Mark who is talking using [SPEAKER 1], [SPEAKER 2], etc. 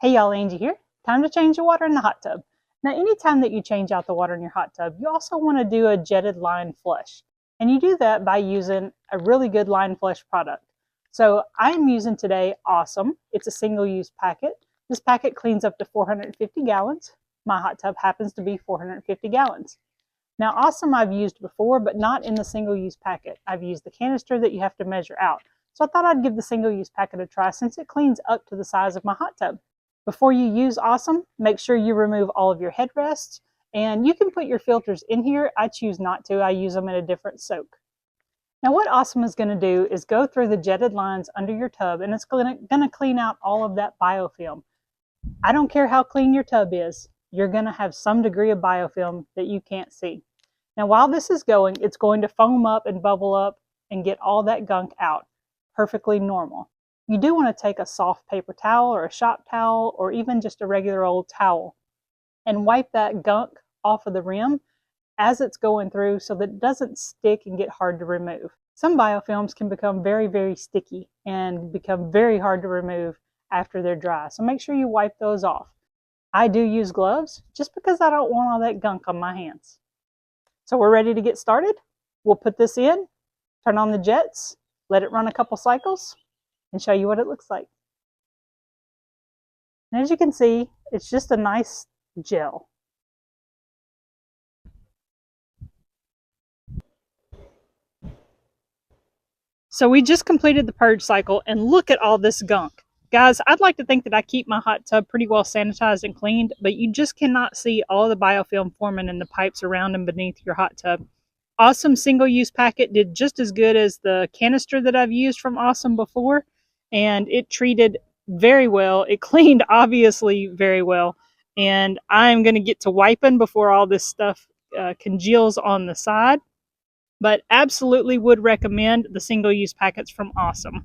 [SPEAKER 1] Hey y'all, Angie here. Time to change the water in the hot tub. Now, anytime that you change out the water in your hot tub, you also want to do a jetted line flush. And you do that by using a really good line flush product. So I'm using today Ahh-some. It's a single-use packet. This packet cleans up to 450 gallons. My hot tub happens to be 450 gallons. Now, Ahh-some I've used before, but not in the single-use packet. I've used the canister that you have to measure out. So I thought I'd give the single-use packet a try since it cleans up to the size of my hot tub. Before you use Ahh-some, make sure you remove all of your headrests, and you can put your filters in here. I choose not to. I use them in a different soak. Now what Ahh-some is going to do is go through the jetted lines under your tub, and it's going to clean out all of that biofilm. I don't care how clean your tub is, you're going to have some degree of biofilm that you can't see. Now while this is going, it's going to foam up and bubble up and get all that gunk out. Perfectly normal. You do want to take a soft paper towel or a shop towel or even just a regular old towel and wipe that gunk off of the rim as it's going through so that it doesn't stick and get hard to remove. Some biofilms can become very, very sticky and become very hard to remove after they're dry. So make sure you wipe those off. I do use gloves just because I don't want all that gunk on my hands. So we're ready to get started. We'll put this in, turn on the jets, let it run a couple cycles, and show you what it looks like. And as you can see, it's just a nice gel. So we just completed the purge cycle, and look at all this gunk. Guys, I'd like to think that I keep my hot tub pretty well sanitized and cleaned, but you just cannot see all the biofilm forming in the pipes around and beneath your hot tub. Ahh-some single-use packet did just as good as the canister that I've used from Ahh-some before, and it treated very well. It cleaned obviously very well, and I'm going to get to wiping before all this stuff congeals on the side, but absolutely would recommend the single-use packets from Ahh-some.